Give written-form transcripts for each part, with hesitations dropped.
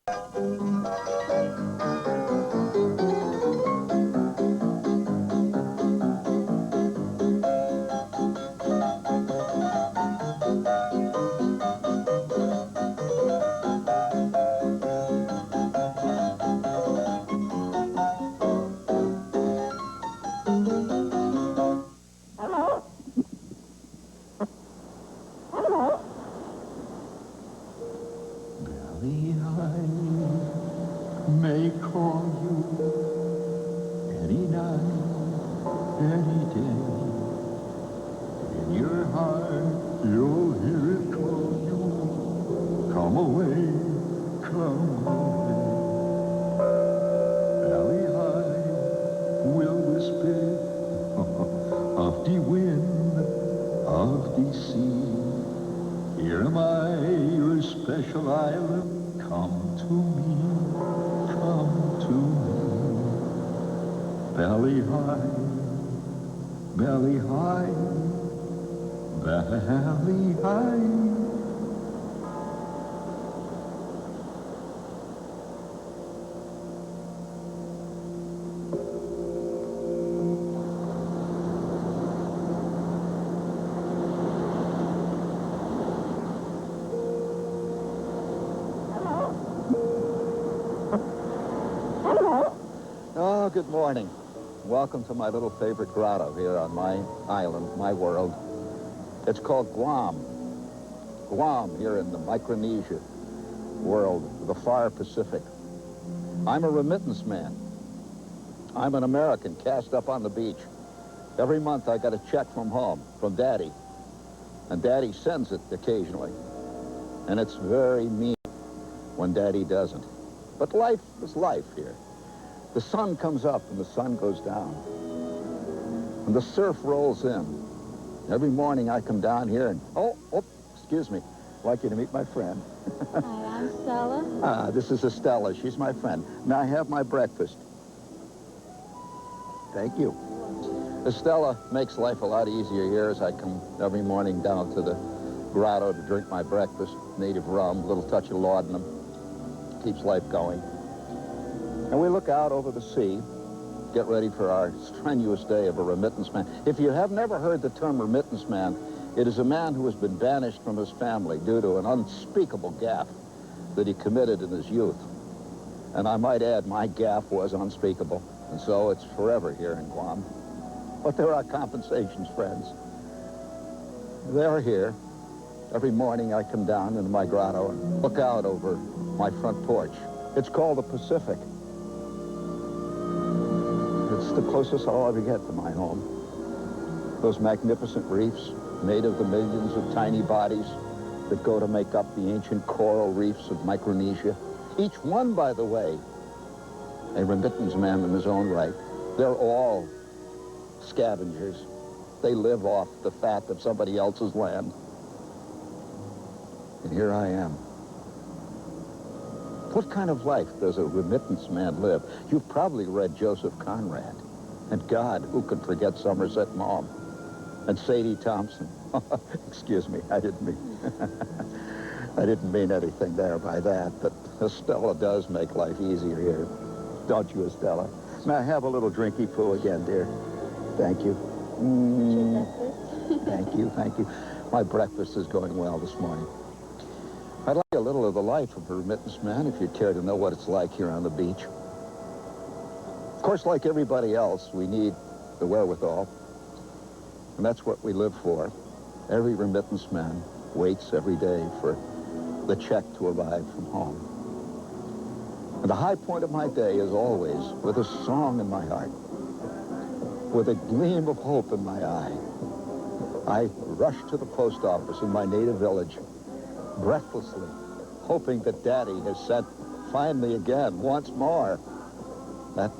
Belly, I may call you any night, any day. In your heart, you'll hear it call you. Come away, come away. Belly, I will whisper of the wind, of the sea. Here am I, your special island. Come to me, come to me. Belly high, belly high, belly high. Oh, good morning. Welcome to my little favorite grotto here on my island, my world. It's called Guam. Guam, here in the Micronesia world, the far Pacific. I'm a remittance man. I'm an American cast up on the beach. Every month I got a check from home, from Daddy. And Daddy sends it occasionally. And it's very mean when Daddy doesn't. But life is life here. The sun comes up and the sun goes down. And the surf rolls in. Every morning I come down here and, excuse me, I'd like you to meet my friend. Hi, I'm Stella. This is Estella. She's my friend. May I have my breakfast? Thank you. Estella makes life a lot easier here as I come every morning down to the grotto to drink my breakfast. Native rum, a little touch of laudanum. Keeps life going. And we look out over the sea, get ready for our strenuous day of a remittance man. If you have never heard the term remittance man, it is a man who has been banished from his family due to an unspeakable gaffe that he committed in his youth. And I might add, my gaffe was unspeakable, and so it's forever here in Guam. But there are compensations, friends. They're here. Every morning I come down into my grotto and look out over my front porch. It's called the Pacific. It's the closest I'll ever get to my home. Those magnificent reefs made of the millions of tiny bodies that go to make up the ancient coral reefs of Micronesia. Each one, by the way, a remittance man in his own right. They're all scavengers. They live off the fat of somebody else's land. And here I am. What kind of life does a remittance man live? You've probably read Joseph Conrad. And God, who could forget Somerset Maugham? And Sadie Thompson. Excuse me, I didn't mean anything there by that, but Estella does make life easier here. Don't you, Estella? May I have a little drinky poo again, dear? Thank you. Thank you, thank you. My breakfast is going well this morning. I'd like a little of the life of a remittance man, if you'd care to know what it's like here on the beach. Of course, like everybody else, we need the wherewithal. And that's what we live for. Every remittance man waits every day for the check to arrive from home. And the high point of my day is always with a song in my heart, with a gleam of hope in my eye. I rush to the post office in my native village, breathlessly, hoping that Daddy has sent finally again, once more, that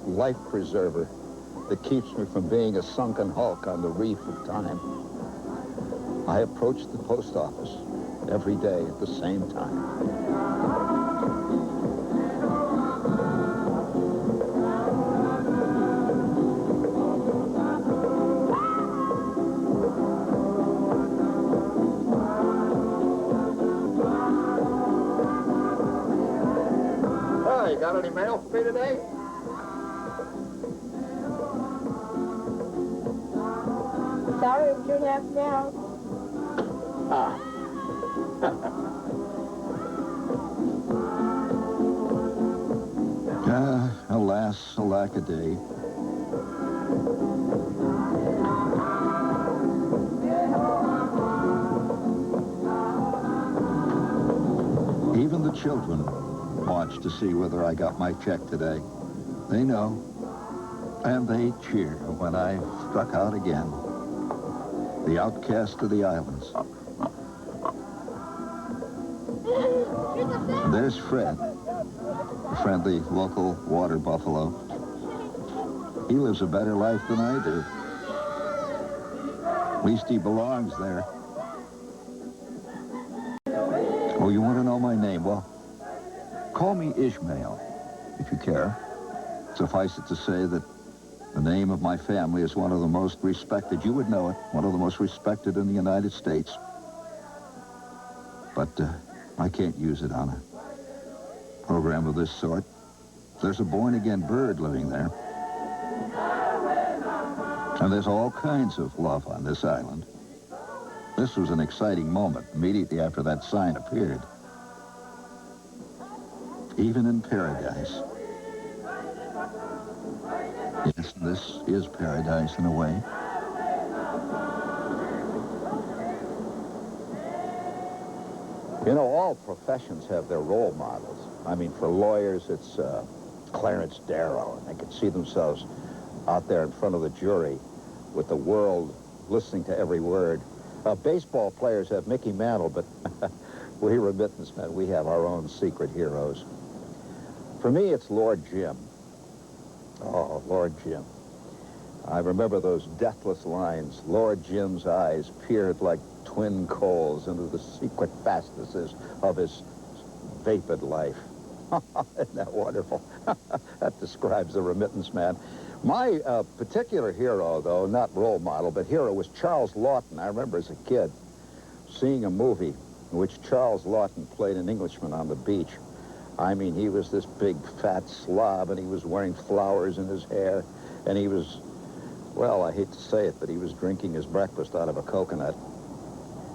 life preserver that keeps me from being a sunken hulk on the reef of time. I approach the post office every day at the same time. Hey, got any mail for me today? Sorry, we don't have mail. Ah. Alas, alack-a-day. Even the children watch to see whether I got my check today. They know, and they cheer when I struck out again. The outcast of the islands. And there's Fred, a friendly local water buffalo. He lives a better life than I do. At least he belongs there. Oh, you want to know my name? Well, call me Ishmael, if you care. Suffice it to say that the name of my family is one of the most respected. You would know it. One of the most respected in the United States. But I can't use it on a program of this sort. There's a born-again bird living there. And there's all kinds of love on this island. This was an exciting moment immediately after that sign appeared. Even in paradise. Yes, this is paradise in a way. You know, all professions have their role models. I mean, for lawyers, it's Clarence Darrow, and they can see themselves out there in front of the jury with the world listening to every word. Baseball players have Mickey Mantle, but we remittance men, we have our own secret heroes. For me, it's Lord Jim. Oh, Lord Jim. I remember those deathless lines. Lord Jim's eyes peered like twin coals into the secret fastnesses of his vapid life. Isn't that wonderful? That describes the remittance man. My particular hero, though, not role model, but hero, was Charles Lawton. I remember as a kid seeing a movie in which Charles Lawton played an Englishman on the beach. I mean, he was this big, fat slob, and he was wearing flowers in his hair, and he was, well, I hate to say it, but he was drinking his breakfast out of a coconut.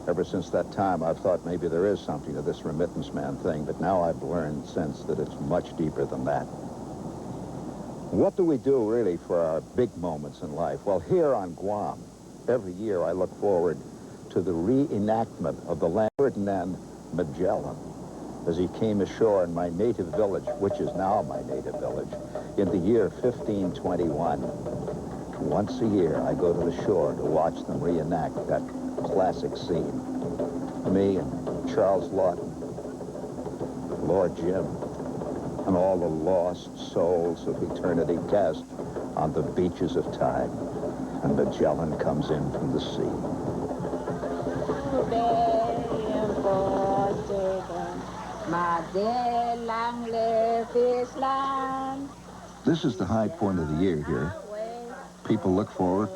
Ever since that time, I've thought maybe there is something to this remittance man thing, but now I've learned since that it's much deeper than that. What do we do, really, for our big moments in life? Well, here on Guam, every year I look forward to the reenactment of the Ferdinand Magellan as he came ashore in my native village, which is now my native village, in the year 1521. Once a year, I go to the shore to watch them reenact that classic scene. Me and Charles Lawton, Lord Jim, and all the lost souls of eternity cast on the beaches of time. And Magellan comes in from the sea. This is the high point of the year here. People look forward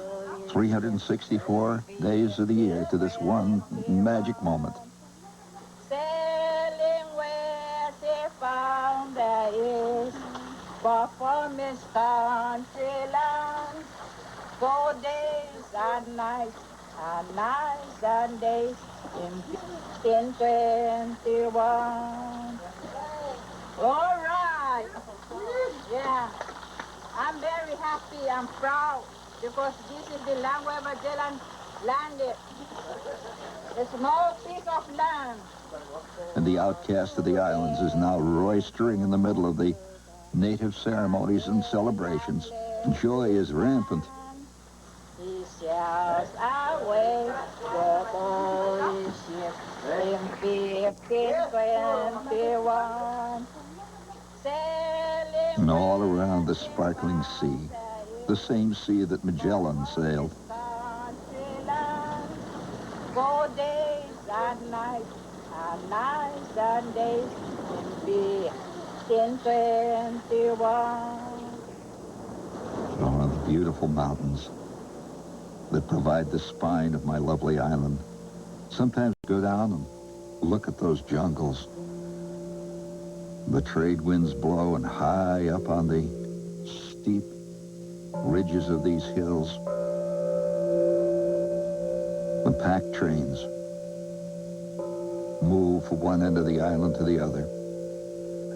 364 days of the year to this one magic moment. Sailing where they found there is performance country land. 4 days and nights and days in 21. All right. Yeah. I'm very happy. I'm proud because this is the land where Magellan landed. A small piece of land. And the outcast of the islands is now roistering in the middle of the native ceremonies and celebrations. Joy is rampant. He sails away the boy ship in 1521. Sailing And all around the sparkling sea, the same sea that Magellan sailed. 4 days and nights and days in 21. Oh, the beautiful mountains that provide the spine of my lovely island. Sometimes I go down and look at those jungles. The trade winds blow, and high up on the steep ridges of these hills, the pack trains move from one end of the island to the other,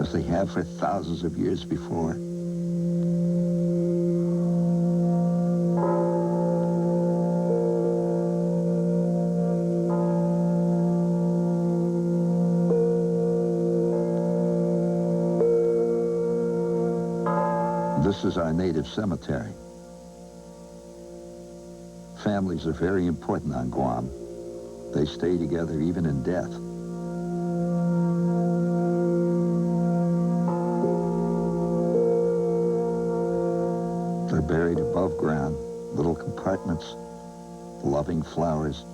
as they have for thousands of years before. This is our native cemetery. Families are very important on Guam. They stay together even in death. They're buried above ground, little compartments, loving flowers.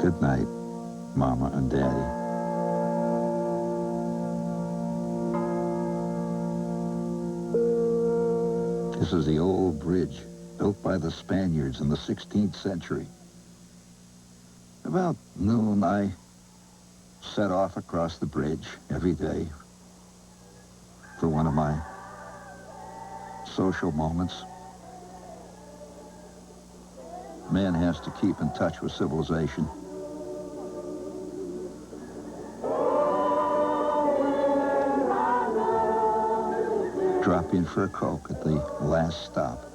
Good night, Mama and Daddy. This is the old bridge built by the Spaniards in the 16th century. About noon, I set off across the bridge every day for one of my social moments. Man has to keep in touch with civilization. Drop in for a Coke at the last stop.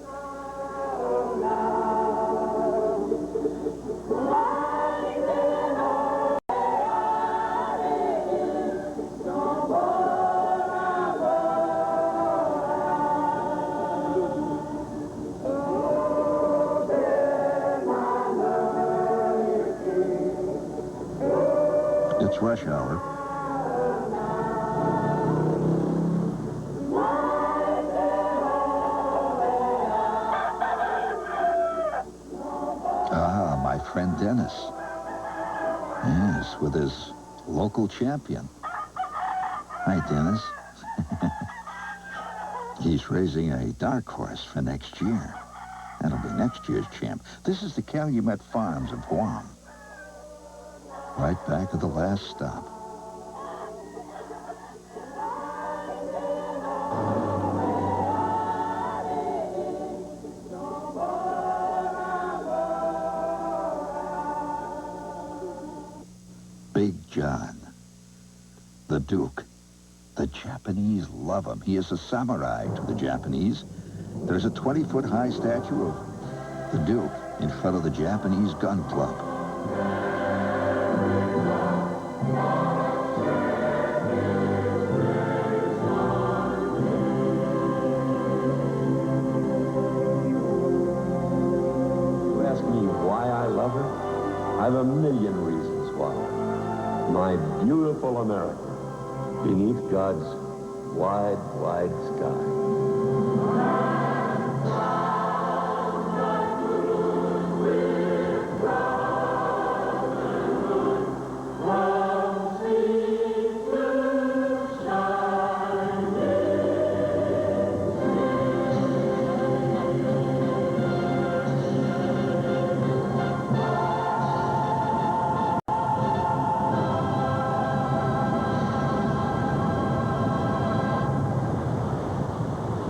It's rush hour. Ah, my friend Dennis. Yes, with his local champion. Hi, Dennis. He's raising a dark horse for next year. That'll be next year's champ. This is the Calumet Farms of Guam. Right back at the last stop. Big John, the Duke. The Japanese love him. He is a samurai to the Japanese. There's a 20-foot high statue of the Duke in front of the Japanese Gun Club. I've a million reasons why. My beautiful America, beneath God's wide, wide sky.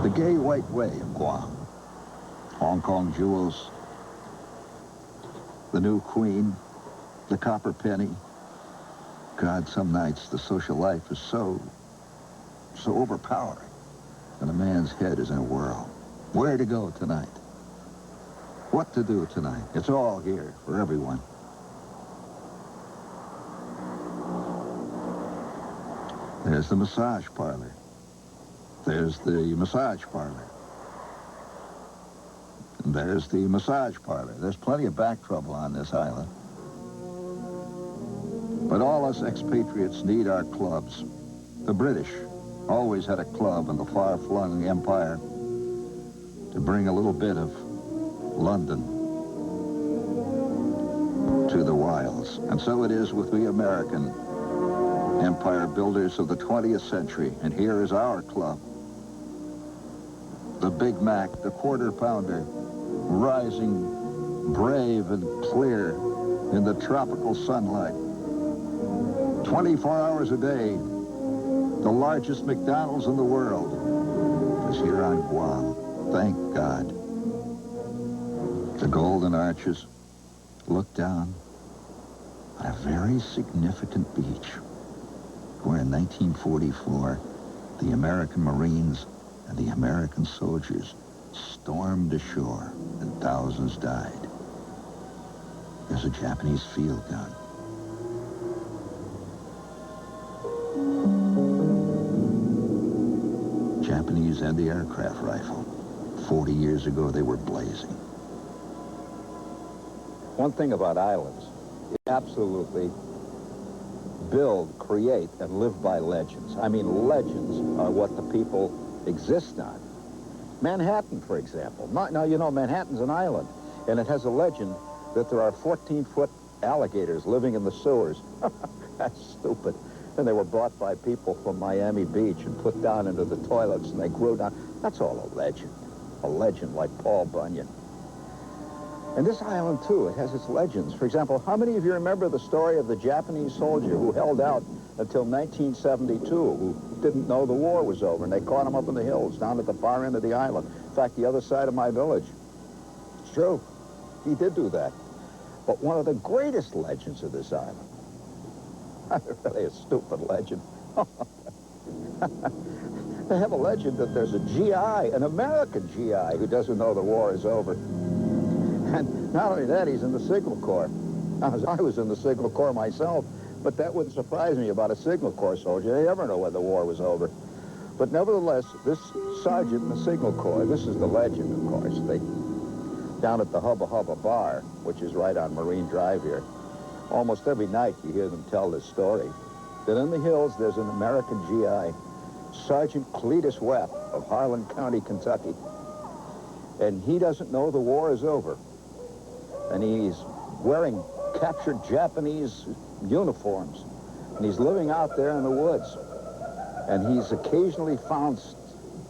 The gay white way of Guam. Hong Kong jewels, the new queen, the copper penny. God, some nights the social life is so overpowering, and a man's head is in a whirl. Where to go tonight? What to do tonight? It's all here for everyone. There's the massage parlor. There's the massage parlor. And there's the massage parlor. There's plenty of back trouble on this island. But all us expatriates need our clubs. The British always had a club in the far-flung empire to bring a little bit of London to the wilds. And so it is with we American Empire builders of the 20th century, and here is our club. The Big Mac, the Quarter Pounder, rising brave and clear in the tropical sunlight. 24 hours a day, the largest McDonald's in the world is here on Guam. Thank God. The Golden Arches look down on a very significant beach where in 1944, the American Marines and the American soldiers stormed ashore and thousands died. There's a Japanese field gun. Japanese anti-aircraft rifle. 40 years ago, they were blazing. One thing about islands, you absolutely build, create, and live by legends. I mean, legends are what the people exist on. Manhattan, for example. Now, you know, Manhattan's an island, and it has a legend that there are 14-foot alligators living in the sewers. That's stupid. And they were brought by people from Miami Beach and put down into the toilets, and they grew down. That's all a legend. A legend like Paul Bunyan. And this island, too, it has its legends. For example, how many of you remember the story of the Japanese soldier who held out until 1972, who didn't know the war was over, and they caught him up in the hills down at the far end of the island? In fact, the other side of my village. It's true. He did do that. But one of the greatest legends of this island, really a stupid legend. They have a legend that there's a GI, an American GI, who doesn't know the war is over. And not only that, he's in the Signal Corps. I was in the Signal Corps myself, but that wouldn't surprise me about a Signal Corps soldier. They never know when the war was over. But nevertheless, this sergeant in the Signal Corps, this is the legend, of course. Down at the Hubba Hubba Bar, which is right on Marine Drive here, almost every night you hear them tell this story, that in the hills there's an American GI, Sergeant Cletus Webb of Harlan County, Kentucky. And he doesn't know the war is over. And he's wearing captured Japanese uniforms. And he's living out there in the woods. And he's occasionally found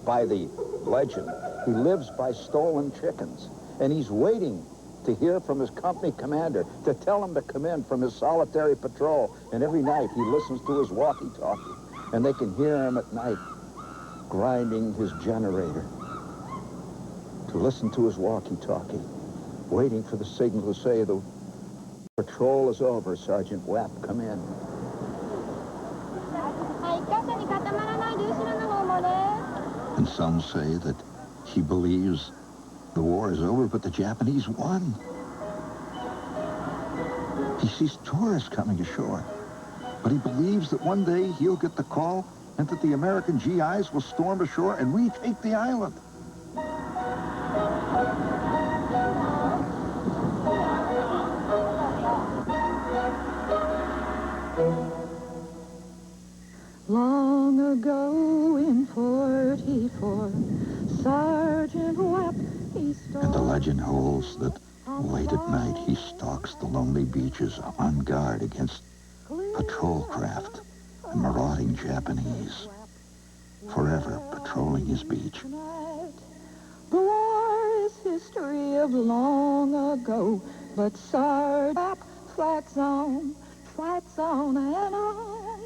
by the legend. He lives by stolen chickens. And he's waiting to hear from his company commander to tell him to come in from his solitary patrol. And every night he listens to his walkie-talkie. And they can hear him at night grinding his generator to listen to his walkie-talkie, waiting for the signal to say the patrol is over, Sergeant Webb, come in. And some say that he believes the war is over, but the Japanese won. He sees tourists coming ashore, but he believes that one day he'll get the call and that the American GIs will storm ashore and retake the island. Long ago in 44, Sergeant Webb, he stole... And the legend holds that late at night he stalks the lonely beaches on guard against patrol craft and marauding Japanese, forever patrolling his beach. The war is history of long ago, but Sergeant Webb fights on and on.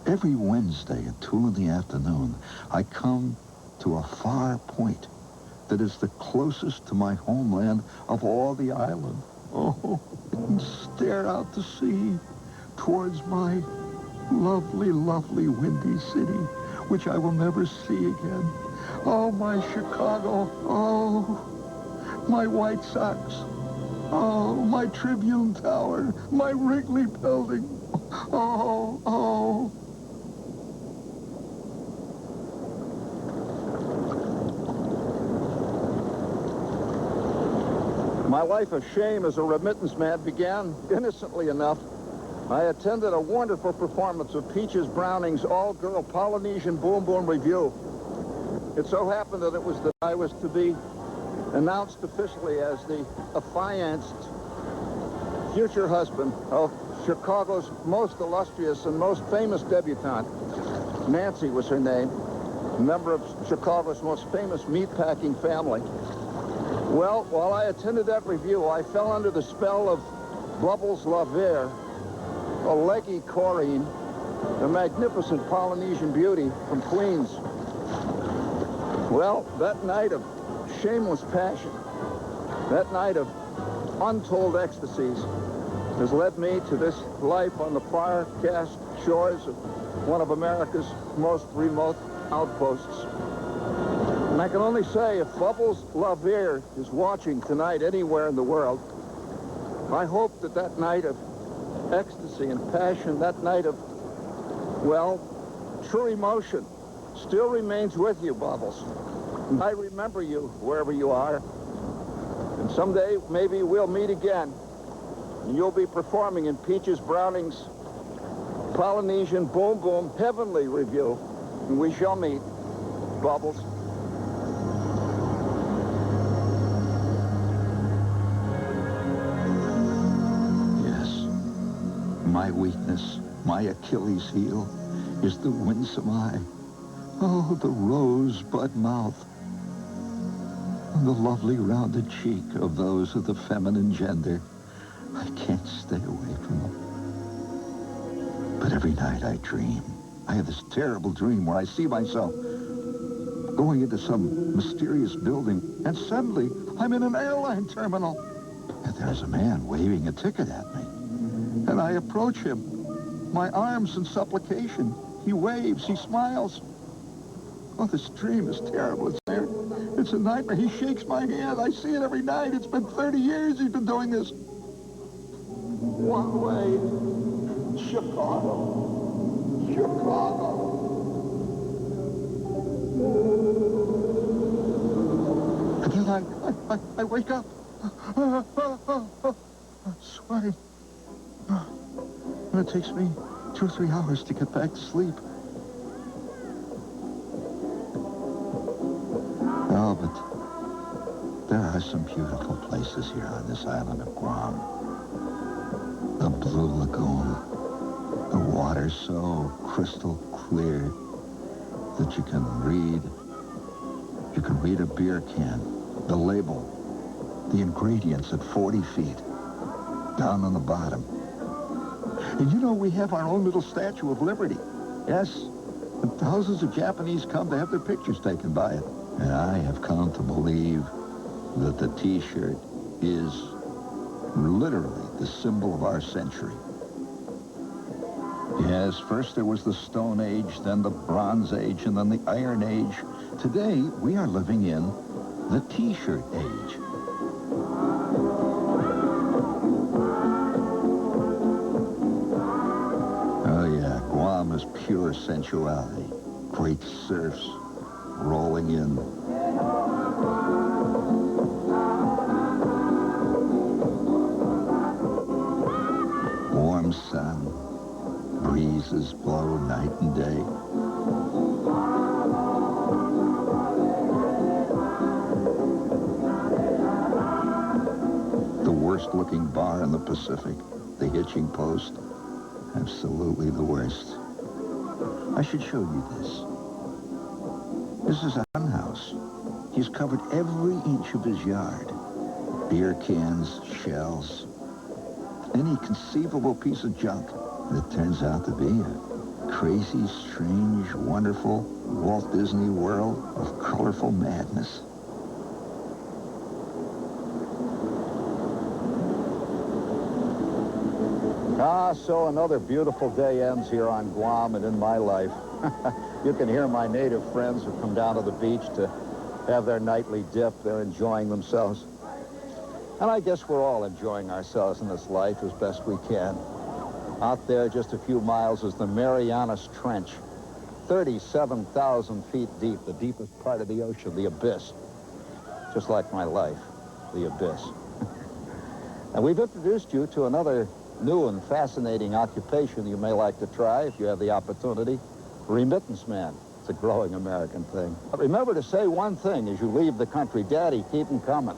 Every Wednesday at 2 in the afternoon, I come to a far point that is the closest to my homeland of all the island. Oh, and stare out to sea towards my lovely, lovely Windy City, which I will never see again. Oh, my Chicago. Oh, my White Sox. Oh, my Tribune Tower. My Wrigley Building. Oh. My life of shame as a remittance man began innocently enough. I attended a wonderful performance of Peaches Browning's all-girl Polynesian Boom Boom Review. It so happened that it was that I was to be announced officially as the affianced future husband of Chicago's most illustrious and most famous debutante. Nancy was her name, a member of Chicago's most famous meatpacking family. Well, while I attended that review, I fell under the spell of Bubbles LaVere, a leggy Corrine, a magnificent Polynesian beauty from Queens. Well, that night of shameless passion, that night of untold ecstasies, has led me to this life on the far-cast shores of one of America's most remote outposts. And I can only say, if Bubbles LaVere is watching tonight anywhere in the world, I hope that that night of ecstasy and passion, that night of, well, true emotion, still remains with you, Bubbles. And I remember you wherever you are. And someday, maybe we'll meet again. And you'll be performing in Peaches Browning's Polynesian Boom Boom Heavenly Review. And we shall meet, Bubbles. Yes, my weakness, my Achilles heel, is the winsome eye. Oh, the rosebud mouth. The lovely rounded cheek of those of the feminine gender. I can't stay away from them. But every night I dream. I have this terrible dream where I see myself going into some mysterious building, and suddenly I'm in an airline terminal. And there's a man waving a ticket at me. And I approach him, my arms in supplication. He waves, he smiles. Oh, this dream is terrible. It's a nightmare. He shakes my hand. I see it every night. It's been 30 years he's been doing this. One way, Chicago. Chicago. And then I wake up. Sweating. And it takes me 2 or 3 hours to get back to sleep. Oh, but there are some beautiful places here on this island of Guam. The Blue Lagoon. The water so crystal clear that you can read a beer can, the label, the ingredients at 40 feet, down on the bottom. And you know, we have our own little Statue of Liberty. Yes, and thousands of Japanese come to have their pictures taken by it. And I have come to believe that the T-shirt is literally the symbol of our century. Yes, first there was the Stone Age, then the Bronze Age, and then the Iron Age. Today, we are living in the T-shirt age. Oh, yeah, Guam is pure sensuality. Great surfs rolling in. Warm sun. Breezes blow night and day. The worst-looking bar in the Pacific, the hitching post, absolutely the worst. I should show you this. This is a hen house. He's covered every inch of his yard. Beer cans, shells, any conceivable piece of junk. It turns out to be a crazy, strange, wonderful Walt Disney world of colorful madness. So another beautiful day ends here on Guam and in my life. You can hear my native friends who come down to the beach to have their nightly dip. They're enjoying themselves. And I guess we're all enjoying ourselves in this life as best we can. Out there just a few miles is the Marianas Trench, 37,000 feet deep, the deepest part of the ocean, the abyss. Just like my life, the abyss. And we've introduced you to another new and fascinating occupation you may like to try if you have the opportunity. Remittance man. It's a growing American thing. But remember to say one thing as you leave the country: Daddy, keep 'em coming.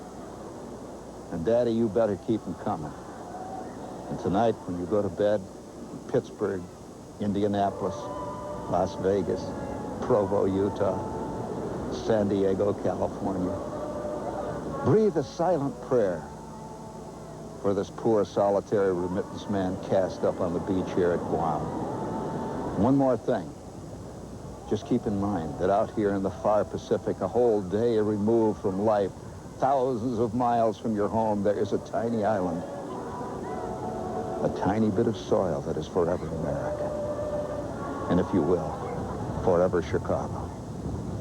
And Daddy, you better keep 'em coming. And tonight, when you go to bed, Pittsburgh, Indianapolis, Las Vegas, Provo, Utah, San Diego, California, breathe a silent prayer for this poor, solitary remittance man cast up on the beach here at Guam. One more thing. Just keep in mind that out here in the far Pacific, a whole day removed from life, thousands of miles from your home, there is a tiny island, a tiny bit of soil that is forever America. And if you will, forever Chicago.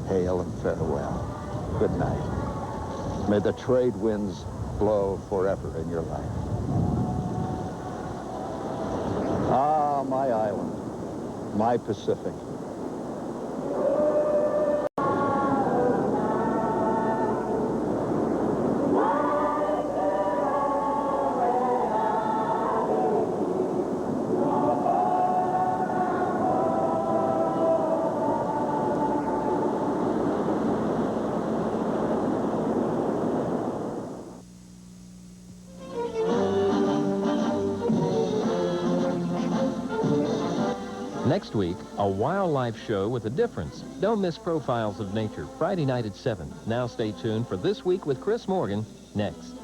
Hail and farewell. Good night. May the trade winds blow forever in your life. Ah, my island, my Pacific. Next week, a wildlife show with a difference. Don't miss Profiles of Nature, Friday night at 7. Now stay tuned for This Week with Chris Morgan, next.